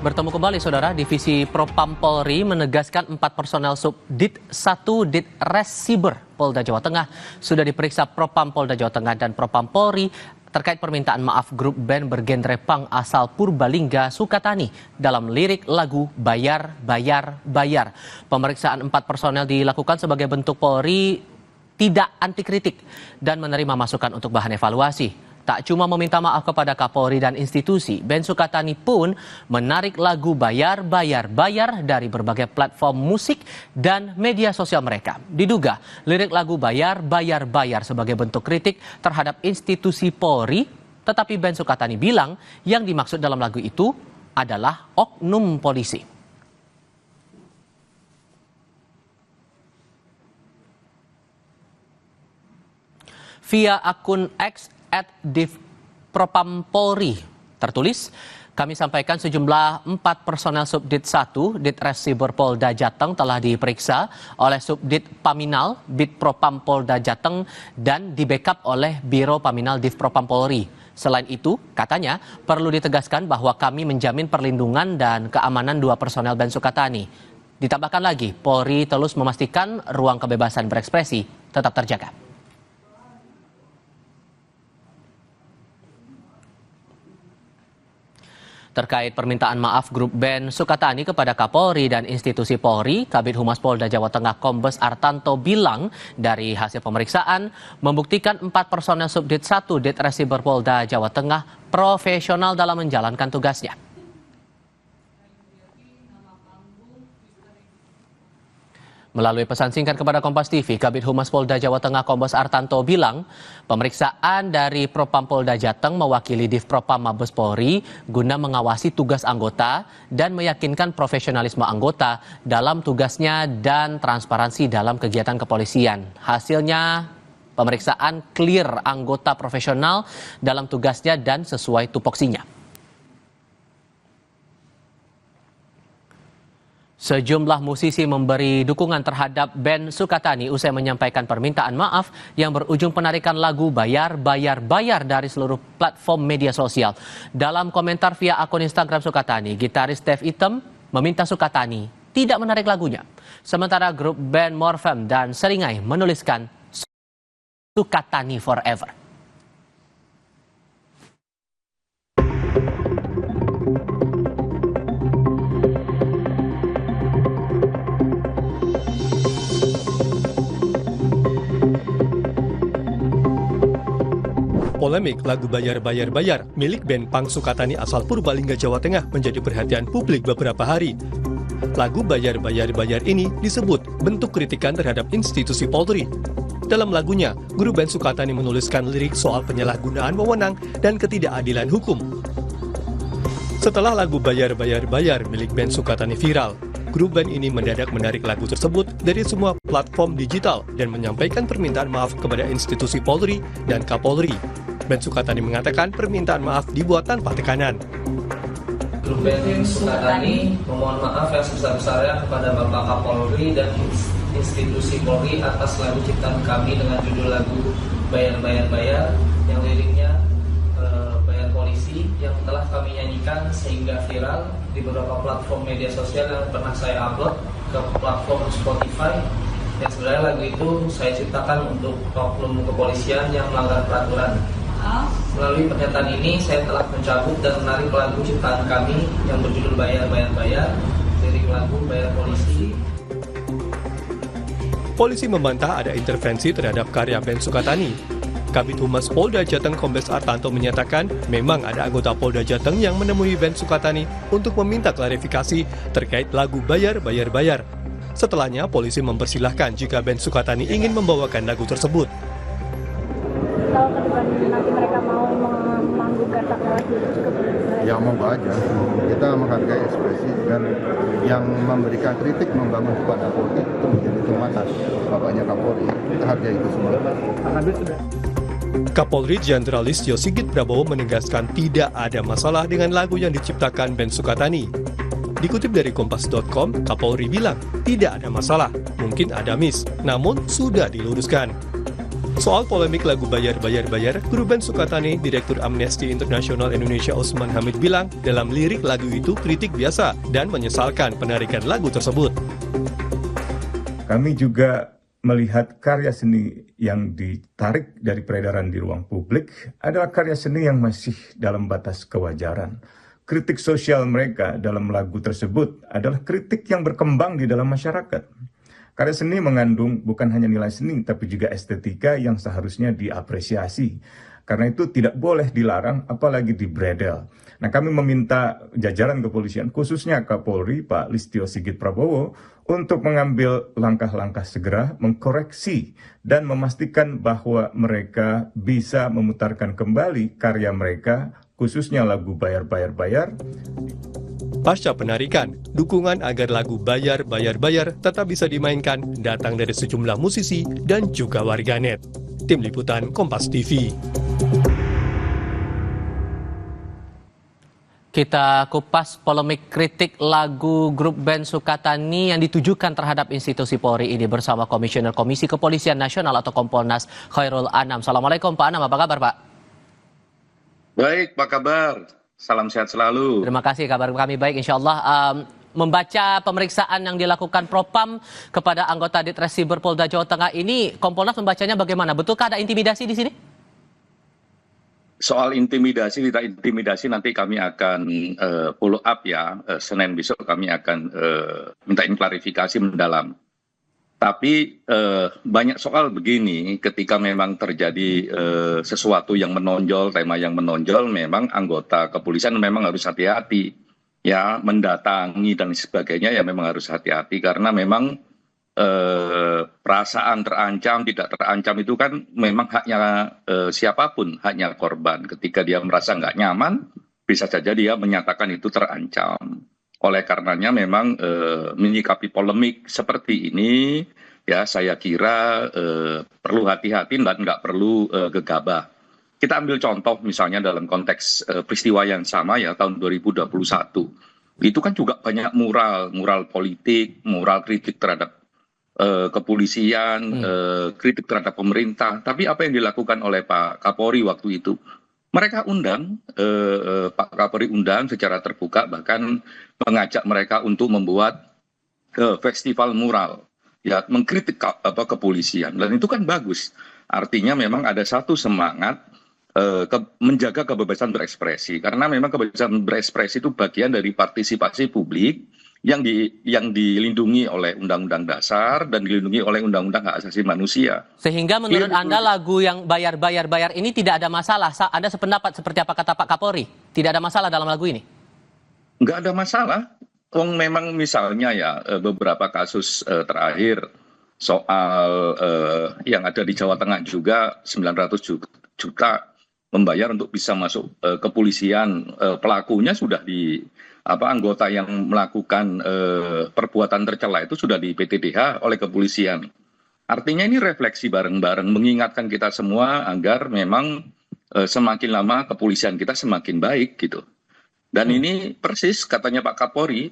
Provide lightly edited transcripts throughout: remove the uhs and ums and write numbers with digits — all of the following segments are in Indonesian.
Bertemu kembali, Saudara. Divisi Propam Polri menegaskan 4 personel Subdit 1 Ditres Siber Polda Jawa Tengah sudah diperiksa Propam Polda Jawa Tengah dan Propam Polri terkait permintaan maaf grup band bergenre punk asal Purbalingga, Sukatani dalam lirik lagu Bayar, Bayar, Bayar. Pemeriksaan 4 personel dilakukan sebagai bentuk Polri tidak anti kritik dan menerima masukan untuk bahan evaluasi. Tak cuma meminta maaf kepada Kapolri dan institusi, band Sukatani pun menarik lagu Bayar, Bayar, Bayar dari berbagai platform musik dan media sosial mereka. Diduga lirik lagu Bayar, Bayar, Bayar sebagai bentuk kritik terhadap institusi Polri, tetapi band Sukatani bilang yang dimaksud dalam lagu itu adalah oknum polisi. Via akun X @divpropam Polri tertulis, kami sampaikan sejumlah 4 personel Subdit 1 Ditres Siber Polda Jateng telah diperiksa oleh Subdit Paminal Bid Propam Polda Jateng dan di-backup oleh Biro Paminal Divpropam Polri. Selain itu, katanya perlu ditegaskan bahwa kami menjamin perlindungan dan keamanan 2 personel band Sukatani. Ditambahkan lagi, Polri terus memastikan ruang kebebasan berekspresi tetap terjaga. Terkait permintaan maaf grup band Sukatani kepada Kapolri dan institusi Polri, Kabid Humas Polda Jawa Tengah Kombes Artanto bilang dari hasil pemeriksaan membuktikan 4 personel Subdit 1 Ditres Siber Polda Jawa Tengah profesional dalam menjalankan tugasnya. Melalui pesan singkat kepada Kompas TV, Kabid Humas Polda Jawa Tengah Kombes Artanto bilang, pemeriksaan dari Propam Polda Jateng mewakili Divpropam Mabes Polri guna mengawasi tugas anggota dan meyakinkan profesionalisme anggota dalam tugasnya dan transparansi dalam kegiatan kepolisian. Hasilnya, pemeriksaan clear anggota profesional dalam tugasnya dan sesuai tupoksinya. Sejumlah musisi memberi dukungan terhadap band Sukatani usai menyampaikan permintaan maaf yang berujung penarikan lagu Bayar, Bayar, Bayar dari seluruh platform media sosial. Dalam komentar via akun Instagram Sukatani, gitaris Steve Item meminta Sukatani tidak menarik lagunya. Sementara grup band Morfem dan Seringai menuliskan Sukatani Forever. Polemik lagu Bayar, Bayar, Bayar milik band punk Sukatani asal Purbalingga, Jawa Tengah menjadi perhatian publik beberapa hari. Lagu Bayar, Bayar, Bayar ini disebut bentuk kritikan terhadap institusi Polri. Dalam lagunya, grup band Sukatani menuliskan lirik soal penyalahgunaan wewenang dan ketidakadilan hukum. Setelah lagu Bayar, Bayar, Bayar milik band Sukatani viral, grup band ini mendadak menarik lagu tersebut dari semua platform digital dan menyampaikan permintaan maaf kepada institusi Polri dan Kapolri. Band Sukatani mengatakan permintaan maaf dibuat tanpa tekanan. Grup band Sukatani memohon maaf yang sebesar-besarnya kepada Bapak Kapolri dan institusi Polri atas lagu ciptaan kami dengan judul lagu Bayar, Bayar, Bayar yang liriknya bayar polisi yang telah kami nyanyikan sehingga viral di beberapa platform media sosial yang pernah saya upload ke platform Spotify. Dan sebenarnya lagu itu saya ciptakan untuk oknum kepolisian yang melanggar peraturan. Melalui pernyataan ini, saya telah mencabut dan menarik lagu ciptaan kami yang berjudul Bayar, Bayar, Bayar, lirik lagu Bayar Polisi. Polisi membantah ada intervensi terhadap karya band Sukatani. Kabid Humas Polda Jateng Kombes Artanto menyatakan memang ada anggota Polda Jateng yang menemui band Sukatani untuk meminta klarifikasi terkait lagu Bayar, Bayar, Bayar. Setelahnya, polisi mempersilahkan jika band Sukatani ingin membawakan lagu tersebut. Kalau ke depan nanti mereka mau memanggung kata lagu ya monggo aja, kita menghargai ekspresi dan yang memberikan kritik membangun kepada Polri itu menjadi terbatas bapaknya Kapolri, kita hargai itu semua. Kapolri Jenderal Listio Sigit Prabowo menegaskan tidak ada masalah dengan lagu yang diciptakan band Sukatani. Dikutip dari Kompas.com, Kapolri bilang tidak ada masalah, mungkin ada miss, namun sudah diluruskan. Soal polemik lagu Bayar, Guru band Sukatani, Direktur Amnesty International Indonesia Usman Hamid bilang dalam lirik lagu itu kritik biasa dan menyesalkan penarikan lagu tersebut. Kami juga melihat karya seni yang ditarik dari peredaran di ruang publik adalah karya seni yang masih dalam batas kewajaran. Kritik sosial mereka dalam lagu tersebut adalah kritik yang berkembang di dalam masyarakat. Karya seni mengandung bukan hanya nilai seni, tapi juga estetika yang seharusnya diapresiasi. Karena itu tidak boleh dilarang, apalagi dibredel. Nah, kami meminta jajaran kepolisian, khususnya Kapolri, Pak Listio Sigit Prabowo, untuk mengambil langkah-langkah segera, mengkoreksi, dan memastikan bahwa mereka bisa memutarkan kembali karya mereka, khususnya lagu Bayar. Pasca penarikan, dukungan agar lagu Bayar tetap bisa dimainkan datang dari sejumlah musisi dan juga warganet. Tim Liputan Kompas TV. Kita kupas polemik kritik lagu grup band Sukatani yang ditujukan terhadap institusi Polri ini bersama Komisioner Komisi Kepolisian Nasional atau Kompolnas Khairul Anam. Assalamualaikum Pak Anam, apa kabar Pak? Baik, Pak kabar? Salam sehat selalu. Terima kasih, kabar kami baik insya Allah. Membaca pemeriksaan yang dilakukan Propam kepada anggota Ditresiber Polda Jawa Tengah ini, Kompolnas membacanya bagaimana? Betulkah ada intimidasi di sini? Soal intimidasi, tidak intimidasi nanti kami akan follow up ya. Senin besok kami akan mintain klarifikasi mendalam. Tapi banyak soal begini, ketika memang terjadi sesuatu yang menonjol, tema yang menonjol, memang anggota kepolisian memang harus hati-hati. Ya, mendatangi dan sebagainya ya memang harus hati-hati. Karena memang perasaan terancam, tidak terancam itu kan memang haknya siapapun, haknya korban. Ketika dia merasa nggak nyaman, bisa saja dia menyatakan itu terancam. Oleh karenanya memang menyikapi polemik seperti ini, ya saya kira perlu hati-hati dan nggak perlu gegabah. Kita ambil contoh misalnya dalam konteks peristiwa yang sama ya tahun 2021. Itu kan juga banyak mural politik, mural kritik terhadap kepolisian, kritik terhadap pemerintah. Tapi apa yang dilakukan oleh Pak Kapolri waktu itu? Mereka undang, Pak Kapolri undang secara terbuka, bahkan mengajak mereka untuk membuat festival mural, ya mengkritik kepolisian. Dan itu kan bagus. Artinya memang ada satu semangat menjaga kebebasan berekspresi. Karena memang kebebasan berekspresi itu bagian dari partisipasi publik yang dilindungi oleh Undang-Undang Dasar dan dilindungi oleh Undang-Undang Hak Asasi Manusia. Sehingga menurut Anda lagu yang bayar ini tidak ada masalah. Anda sependapat seperti apa kata Pak Kapolri? Tidak ada masalah dalam lagu ini? Nggak ada masalah. Memang misalnya ya beberapa kasus terakhir soal yang ada di Jawa Tengah juga 900 juta membayar untuk bisa masuk kepolisian. Pelakunya sudah anggota yang melakukan perbuatan tercela itu sudah di PTDH oleh kepolisian. Artinya ini refleksi bareng-bareng mengingatkan kita semua agar memang semakin lama kepolisian kita semakin baik gitu. Dan ini persis katanya Pak Kapolri,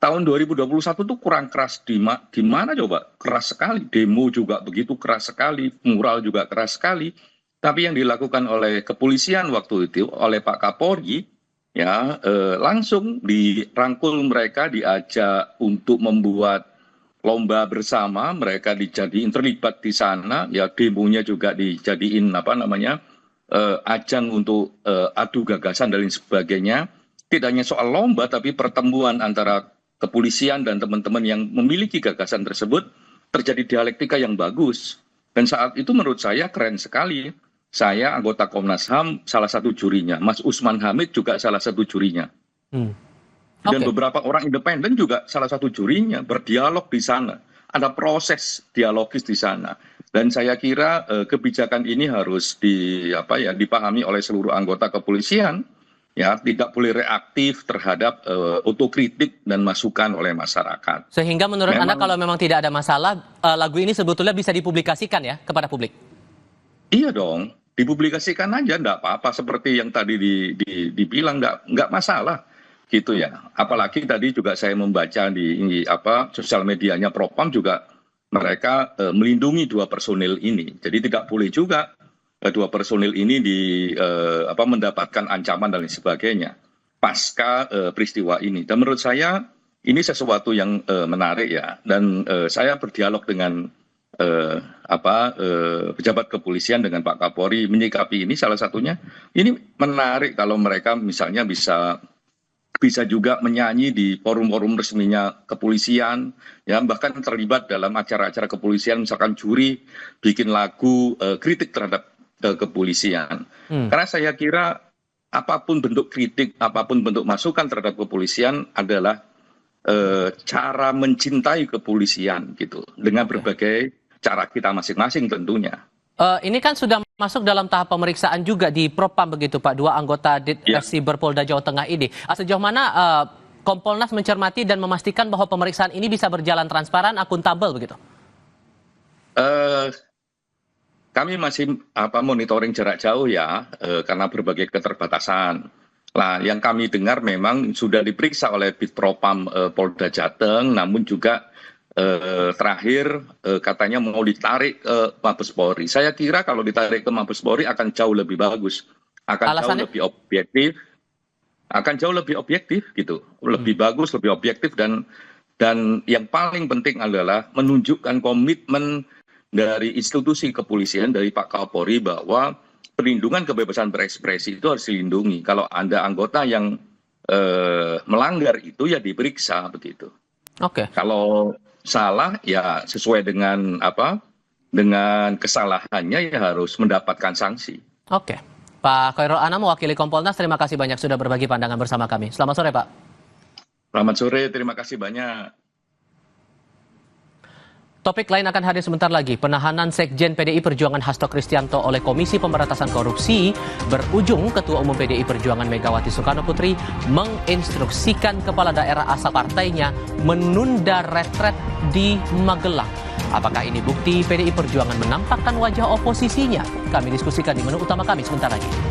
tahun 2021 itu kurang keras di mana coba? Keras sekali, demo juga begitu keras sekali, mural juga keras sekali. Tapi yang dilakukan oleh kepolisian waktu itu oleh Pak Kapolri, ya langsung dirangkul mereka, diajak untuk membuat lomba bersama, mereka dijadiin terlibat di sana, ya demonya juga dijadiin ajang untuk adu gagasan dan lain sebagainya. Tidak hanya soal lomba, tapi pertemuan antara kepolisian dan teman-teman yang memiliki gagasan tersebut terjadi dialektika yang bagus. Dan saat itu menurut saya keren sekali. Saya anggota Komnas HAM salah satu jurinya, Mas Usman Hamid juga salah satu jurinya. Dan beberapa orang independen juga salah satu jurinya, berdialog di sana. Ada proses dialogis di sana. Dan saya kira kebijakan ini harus dipahami oleh seluruh anggota kepolisian. Ya, tidak boleh reaktif terhadap otokritik dan masukan oleh masyarakat. Sehingga menurut Anda kalau memang tidak ada masalah, lagu ini sebetulnya bisa dipublikasikan ya kepada publik? Iya dong, dipublikasikan aja, enggak apa-apa. Seperti yang tadi dibilang, enggak masalah gitu ya. Apalagi tadi juga saya membaca di sosial medianya Propam juga mereka melindungi dua personil ini. Jadi tidak boleh juga dua personil ini mendapatkan ancaman dan lain sebagainya pasca peristiwa ini. Dan menurut saya ini sesuatu yang menarik ya. Dan saya berdialog dengan pejabat kepolisian dengan Pak Kapolri menyikapi ini, salah satunya ini menarik kalau mereka misalnya bisa juga menyanyi di forum-forum resminya kepolisian, ya bahkan terlibat dalam acara-acara kepolisian, misalkan juri bikin lagu kritik terhadap kepolisian. Karena saya kira apapun bentuk kritik, apapun bentuk masukan terhadap kepolisian adalah cara mencintai kepolisian gitu, dengan berbagai cara kita masing-masing tentunya. Ini kan sudah masuk dalam tahap pemeriksaan juga di Propam begitu Pak, dua anggota Ditreskrimsus Polda Jawa Tengah ini. Sejauh mana Kompolnas mencermati dan memastikan bahwa pemeriksaan ini bisa berjalan transparan, akuntabel begitu? Kami masih monitoring jarak jauh ya, karena berbagai keterbatasan. Nah, yang kami dengar memang sudah diperiksa oleh Bid Propam Polda Jateng, namun juga terakhir katanya mau ditarik ke Mabes Polri. Saya kira kalau ditarik ke Mabes Polri akan jauh lebih bagus, jauh lebih objektif, gitu, lebih bagus, lebih objektif dan yang paling penting adalah menunjukkan komitmen dari institusi kepolisian, dari Pak Kapolri bahwa perlindungan kebebasan berekspresi itu harus dilindungi. Kalau ada anggota yang melanggar itu ya diperiksa begitu. Oke. Kalau salah ya sesuai dengan kesalahannya ya harus mendapatkan sanksi. Oke. Pak Khairul Anam mewakili Kompolnas, terima kasih banyak sudah berbagi pandangan bersama kami. Selamat sore Pak. Selamat sore, terima kasih banyak. Topik lain akan hadir sebentar lagi. Penahanan Sekjen PDI Perjuangan Hasto Kristianto oleh Komisi Pemberantasan Korupsi berujung Ketua Umum PDI Perjuangan Megawati Soekarno Putri menginstruksikan kepala daerah asal partainya menunda retret di Magelang. Apakah ini bukti PDI Perjuangan menampakkan wajah oposisinya? Kami diskusikan di menu utama kami sebentar lagi.